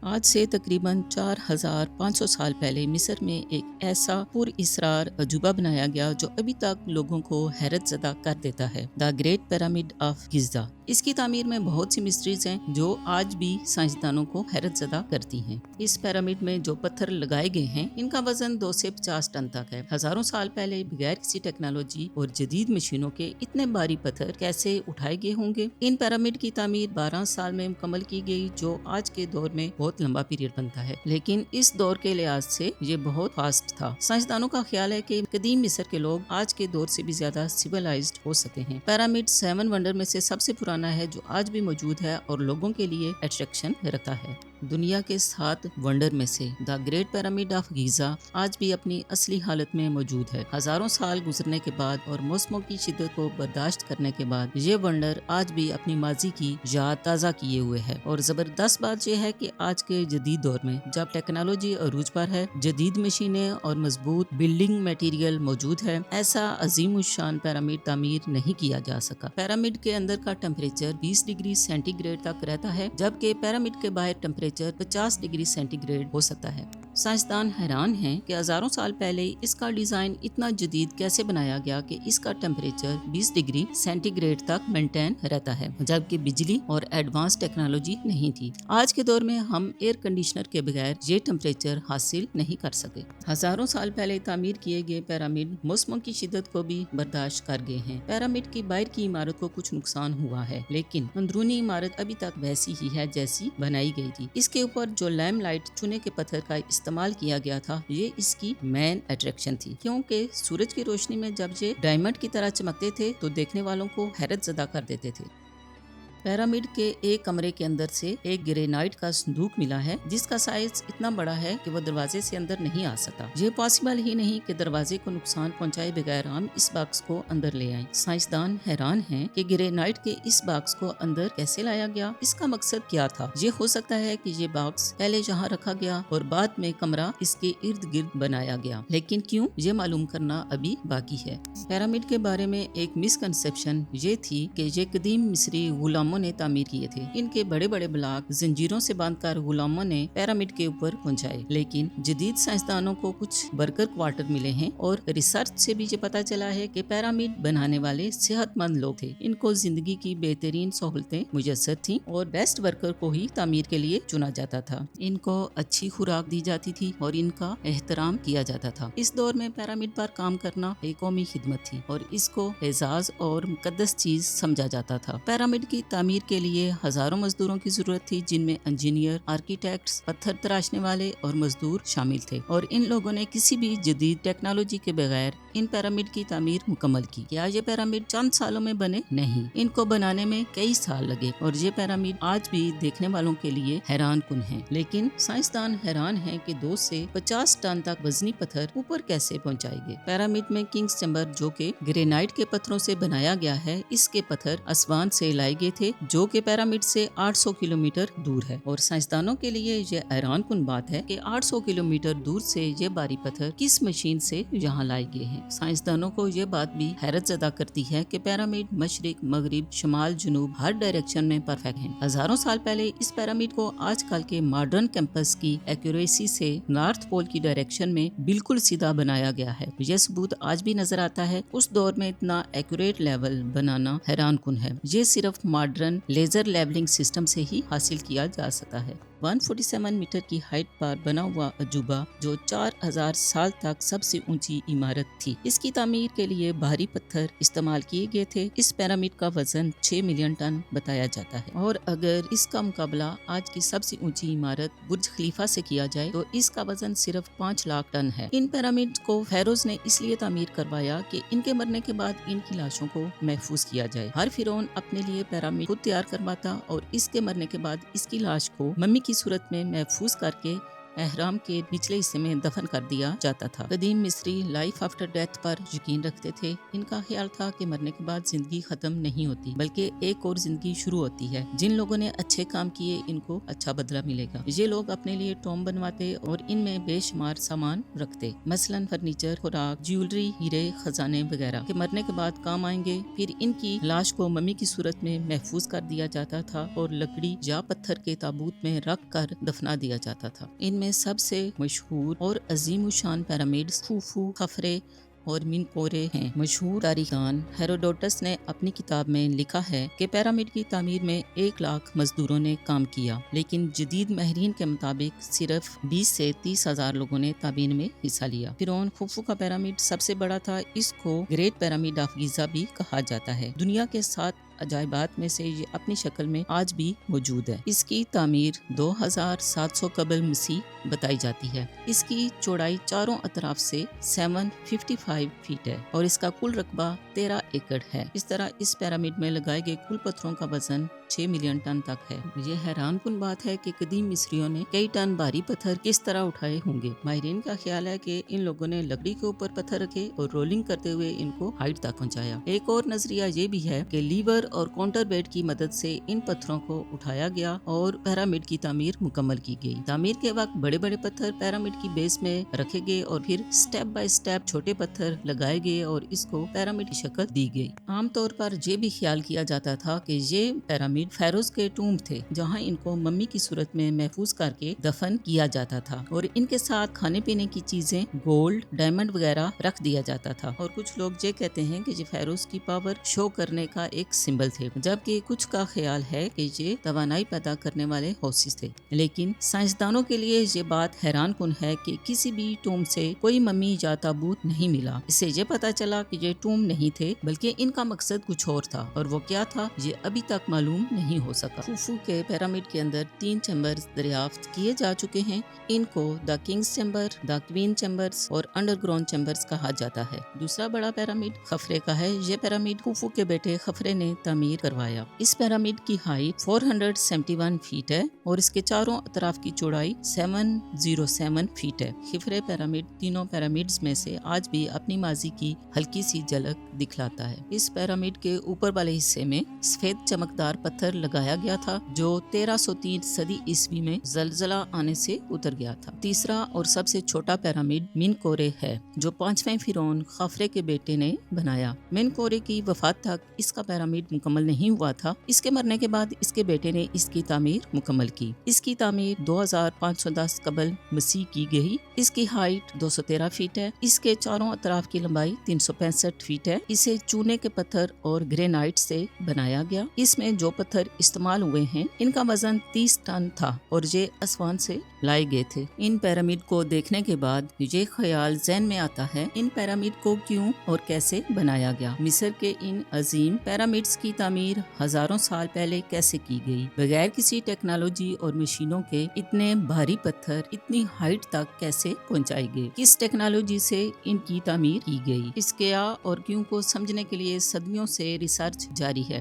آج سے تقریباً 4500 سال پہلے مصر میں ایک ایسا پر اسرار عجوبہ بنایا گیا جو ابھی تک لوگوں کو حیرت زدہ کر دیتا ہے، دا گریٹ پیرامڈ آف گیزا۔ اس کی تعمیر میں بہت سی مسٹریز ہیں جو آج بھی سائنسدانوں کو حیرت زدہ کرتی ہیں۔ اس پیرامڈ میں جو پتھر لگائے گئے ہیں ان کا وزن 2 سے 50 ٹن تک ہے۔ ہزاروں سال پہلے بغیر کسی ٹیکنالوجی اور جدید مشینوں کے اتنے بھاری پتھر کیسے اٹھائے گئے ہوں گے؟ ان پیرامڈ کی تعمیر 12 سال میں مکمل کی گئی، جو آج کے دور میں بہت لمبا پیریڈ بنتا ہے، لیکن اس دور کے لحاظ سے یہ بہت فاسٹ تھا۔ سائنسدانوں کا خیال ہے کہ قدیم مصر کے لوگ آج کے دور سے بھی زیادہ سیولائزڈ ہو سکتے ہیں۔ پیرامڈ 7 ونڈر میں سے سب سے پرانا ہے جو آج بھی موجود ہے اور لوگوں کے لیے اٹریکشن رکھتا ہے۔ دنیا کے 7 ونڈر میں سے دا گریٹ پیرامڈ آف گیزا آج بھی اپنی اصلی حالت میں موجود ہے۔ ہزاروں سال گزرنے کے بعد اور موسموں کی شدت کو برداشت کرنے کے بعد یہ ونڈر آج بھی اپنی ماضی کی یاد تازہ کیے ہوئے ہے۔ اور زبردست بات یہ ہے کہ آج کے جدید دور میں جب ٹیکنالوجی عروج پر ہے، جدید مشینیں اور مضبوط بلڈنگ میٹیریل موجود ہے، ایسا عظیم الشان پیرامڈ تعمیر نہیں کیا جا سکا۔ پیرامڈ کے اندر کا ٹیمپریچر 20 ڈگری سینٹی گریڈ تک رہتا ہے، جبکہ پیرامڈ کے باہر ٹیمپریچر 50 ڈگری سینٹی گریڈ ہو سکتا ہے۔ سائنسدان حیران ہیں کہ ہزاروں سال پہلے اس کا ڈیزائن اتنا جدید کیسے بنایا گیا کہ اس کا ٹیمپریچر 20 ڈگری سینٹی گریڈ تک مینٹین رہتا ہے، جبکہ بجلی اور ایڈوانس ٹیکنالوجی نہیں تھی۔ آج کے دور میں ہم ایئر کنڈیشنر کے بغیر یہ ٹیمپریچر حاصل نہیں کر سکے۔ ہزاروں سال پہلے تعمیر کیے گئے پیرامڈ موسموں کی شدت کو بھی برداشت کر گئے ہیں۔ پیرامڈ کی باہر کی عمارت کو کچھ نقصان ہوا ہے، لیکن اندرونی عمارت ابھی تک ویسی ہی ہے جیسی بنائی گئی تھی۔ اس کے اوپر جو لیم لائٹ چونے کے پتھر کا استعمال کیا گیا تھا، یہ اس کی مین اٹریکشن تھی، کیونکہ سورج کی روشنی میں جب یہ ڈائمنڈ کی طرح چمکتے تھے تو دیکھنے والوں کو حیرت زدہ کر دیتے تھے۔ پیرامڈ کے ایک کمرے کے اندر سے ایک گرینائٹ کا صندوق ملا ہے جس کا سائز اتنا بڑا ہے کہ وہ دروازے سے اندر نہیں آ سکتا۔ یہ پاسبل ہی نہیں کہ دروازے کو نقصان پہنچائے بغیر ہم اس باکس کو اندر لے آئیں۔ سائنسدان حیران ہیں کہ گرینائٹ کے اس باکس کو اندر کیسے لایا گیا، اس کا مقصد کیا تھا۔ یہ ہو سکتا ہے کہ یہ باکس پہلے جہاں رکھا گیا اور بعد میں کمرہ اس کے ارد گرد بنایا گیا، لیکن کیوں، یہ معلوم کرنا ابھی باقی ہے۔ پیرامڈ کے بارے میں ایک مسکنسیپشن یہ تھی کہ یہ قدیم مصری غلاموں نے تعمیر کیے تھے۔ ان کے بڑے بڑے بلاک زنجیروں سے باندھ کر غلاموں نے پیرامڈ کے اوپر پہنچائے، لیکن جدید سائنسدانوں کو کچھ ورکر کوارٹر ملے ہیں اور ریسرچ سے بھی یہ پتا چلا ہے کہ پیرامڈ بنانے والے صحت مند لوگ تھے۔ ان کو زندگی کی بہترین سہولتیں میسر تھیں اور بیسٹ ورکر کو ہی تعمیر کے لیے چنا جاتا تھا۔ ان کو اچھی خوراک دی جاتی تھی اور ان کا احترام کیا جاتا تھا۔ اس دور میں پیرامڈ پر کام کرنا ایک قومی خدمت تھی اور اس کو اعزاز اور مقدس چیز سمجھا جاتا تھا۔ پیرامڈ کی تعمیر کے لیے ہزاروں مزدوروں کی ضرورت تھی، جن میں انجینئر، آرکیٹیکٹس، پتھر تراشنے والے اور مزدور شامل تھے، اور ان لوگوں نے کسی بھی جدید ٹیکنالوجی کے بغیر ان پیرامڈ کی تعمیر مکمل کی۔ کیا یہ پیرامڈ چند سالوں میں بنے؟ نہیں، ان کو بنانے میں کئی سال لگے اور یہ پیرامڈ آج بھی دیکھنے والوں کے لیے حیران کن ہیں۔ لیکن سائنسدان حیران ہیں کہ 2 سے 50 ٹن تک وزنی پتھر اوپر کیسے پہنچائے گئے۔ پیرامڈ میں کنگز چیمبر جو کہ گرینائٹ کے پتھروں سے بنایا گیا ہے، اس کے پتھر اسوان سے لائے گئے تھے جو کہ پیرامڈ سے 800 کلومیٹر دور ہے، اور سائنسدانوں کے لیے یہ حیران کن بات ہے کہ 800 کلومیٹر دور سے یہ بھاری پتھر کس مشین سے یہاں لائے گئے ہیں۔ سائنسدانوں کو یہ بات بھی حیرت زدہ کرتی ہے کہ پیرامڈ مشرق، مغرب، شمال، جنوب ہر ڈائریکشن میں پرفیکٹ ہیں۔ ہزاروں سال پہلے اس پیرامڈ کو آج کل کے ماڈرن کیمپس کی ایکوریسی سے نارتھ پول کی ڈائریکشن میں بالکل سیدھا بنایا گیا ہے۔ یہ ثبوت آج بھی نظر آتا ہے۔ اس دور میں اتنا ایکوریٹ لیول بنانا حیران کن ہے۔ یہ صرف ماڈرن لیزر لیبلنگ سسٹم سے ہی حاصل کیا جا سکتا ہے۔ 147 میٹر کی ہائٹ پر بنا ہوا عجوبہ جو 4000 سال تک سب سے اونچی عمارت تھی، اس کی تعمیر کے لیے بھاری پتھر استعمال کیے گئے تھے۔ اس پیرامڈ کا وزن 6 ملین ٹن بتایا جاتا ہے، اور اگر اس کا مقابلہ آج کی سب سے اونچی عمارت برج خلیفہ سے کیا جائے تو اس کا وزن صرف 5 لاکھ ٹن ہے۔ ان پیرامڈ کو فیروز نے اس لیے تعمیر کروایا کہ ان کے مرنے کے بعد ان کی لاشوں کو محفوظ کیا جائے۔ ہر فرعون اپنے لیے پیرامڈ خود تیار کرواتا اور اس کے مرنے کے بعد اس کی لاش کو ممی کی صورت میں محفوظ کر کے احرام کے نچلے حصے میں دفن کر دیا جاتا تھا۔ قدیم مصری لائف آفٹر ڈیتھ پر یقین رکھتے تھے۔ ان کا خیال تھا کہ مرنے کے بعد زندگی ختم نہیں ہوتی بلکہ ایک اور زندگی شروع ہوتی ہے۔ جن لوگوں نے اچھے کام کیے ان کو اچھا بدلہ ملے گا۔ یہ لوگ اپنے لیے ٹوم بنواتے اور ان میں بے شمار سامان رکھتے، مثلاً فرنیچر، خوراک، جیولری، ہیرے، خزانے وغیرہ کہ مرنے کے بعد کام آئیں گے۔ پھر ان کی لاش کو ممی کی صورت میں محفوظ کر دیا جاتا تھا اور لکڑی یا پتھر کے تابوت میں رکھ کر دفنا دیا جاتا تھا۔ ان میں سب سے مشہور اور عظیم الشان پیرامڈز خوفو، خفرے اور منکورے ہیں۔ مشہور تاریخدان ہیروڈوٹس نے اپنی کتاب میں لکھا ہے کہ پیرامڈ کی تعمیر میں 1,00,000 مزدوروں نے کام کیا، لیکن جدید ماہرین کے مطابق صرف 20 سے 30,000 لوگوں نے تعمیر میں حصہ لیا۔ فرعون خوفو کا پیرامڈ سب سے بڑا تھا۔ اس کو گریٹ پیرامڈ آف گیزا بھی کہا جاتا ہے۔ دنیا کے 7 عجائبات میں سے یہ اپنی شکل میں آج بھی موجود ہے۔ اس کی تعمیر 2700 قبل مسیح بتائی جاتی ہے۔ اس کی چوڑائی چاروں اطراف سے 755 فیٹ ہے اور اس کا کل رقبہ 13 ایکڑ ہے۔ اس طرح اس پیرامڈ میں لگائے گئے کل پتھروں کا وزن 6 ملین ٹن تک ہے۔ یہ حیران کن بات ہے کہ قدیم مصریوں نے کئی ٹن بھاری پتھر کس طرح اٹھائے ہوں گے۔ ماہرین کا خیال ہے کہ ان لوگوں نے لکڑی کے اوپر پتھر رکھے اور رولنگ کرتے ہوئے ان کو ہائٹ تک پہنچایا۔ ایک اور نظریہ یہ بھی ہے کہ لیور اور کاؤنٹر ویٹ کی مدد سے ان پتھروں کو اٹھایا گیا اور پیرامڈ کی تعمیر مکمل کی گئی۔ تعمیر کے وقت بڑے بڑے پتھر پیرامڈ کی بیس میں رکھے گئے اور پھر سٹیپ بائی سٹیپ چھوٹے پتھر لگائے گئے اور اس کو پیرامڈ کی شکل دی گئی۔ عام طور پر یہ بھی خیال کیا جاتا تھا کہ یہ پیرامڈ فیروز کے ٹومب تھے، جہاں ان کو ممی کی صورت میں محفوظ کر کے دفن کیا جاتا تھا اور ان کے ساتھ کھانے پینے کی چیزیں، گولڈ، ڈائمنڈ وغیرہ رکھ دیا جاتا تھا۔ اور کچھ لوگ یہ کہتے ہیں کہ یہ فیروز کی پاور شو کرنے کا ایک سمبل تھے، جبکہ کچھ کا خیال ہے کہ یہ توانائی پیدا کرنے والے ہارسز تھے۔ لیکن سائنسدانوں کے لیے یہ بات حیران کن ہے کہ کسی بھی ٹومب سے کوئی ممی یا تابوت نہیں ملا۔ اس سے یہ پتا چلا کہ یہ ٹومب نہیں تھے بلکہ ان کا مقصد کچھ اور تھا، اور وہ کیا تھا یہ ابھی تک معلوم نہیں ہو سکا۔ خوفو کے پیرامڈ کے اندر 3 چیمبرز دریافت کیے جا چکے ہیں۔ ان کو دا کنگز چیمبر، دا کوین چیمبرز اور انڈر گراؤنڈ چیمبرز کہا جاتا ہے۔ دوسرا بڑا پیرامڈ خفرے کا ہے۔ یہ پیرامڈ خوفو کے بیٹے خفرے نے تعمیر کروایا۔ اس پیرامڈ کی ہائٹ 471 فیٹ ہے اور اس کے چاروں اطراف کی چوڑائی 707 فیٹ ہے۔ خفرے پیرامڈ تینوں پیرامڈز میں سے آج بھی اپنی ماضی کی ہلکی سی جھلک دکھلاتا ہے۔ اس پیرامڈ کے اوپر والے حصے میں سفید چمکدار پتھر لگایا گیا تھا جو 1303 صدی عیسوی میں زلزلہ آنے سے اتر گیا تھا۔ تیسرا اور سب سے چھوٹا پیرامڈ منکورے ہے جو 5ویں فرعون خفرے کے بیٹے نے بنایا۔ منکورے کی وفات تک اس کا پیرامڈ مکمل نہیں ہوا تھا۔ اس کے مرنے کے بعد اس کے بیٹے نے اس کی تعمیر مکمل کی۔ اس کی تعمیر 2510 قبل مسیح کی گئی۔ اس کی ہائٹ 213 فیٹ ہے۔ اس کے چاروں اطراف کی لمبائی 365 فیٹ ہے۔ اسے چونے کے پتھر اور گرینائٹ سے بنایا گیا۔ اس میں جو پتھر استعمال ہوئے ہیں ان کا وزن 30 ٹن تھا اور یہ اسوان سے لائے گئے تھے۔ ان پیرامڈ کو دیکھنے کے بعد یہ خیال ذہن میں آتا ہے ان پیرامڈ کو کیوں اور کیسے بنایا گیا۔ مصر کے ان عظیم پیرامڈز کی تعمیر ہزاروں سال پہلے کیسے کی گئی بغیر کسی ٹیکنالوجی اور مشینوں کے؟ اتنے بھاری پتھر اتنی ہائٹ تک کیسے پہنچائے گئے؟ کس ٹیکنالوجی سے ان کی تعمیر کی گئی؟ اس کیا اور کیوں کو سمجھنے کے لیے صدیوں سے ریسرچ جاری ہے۔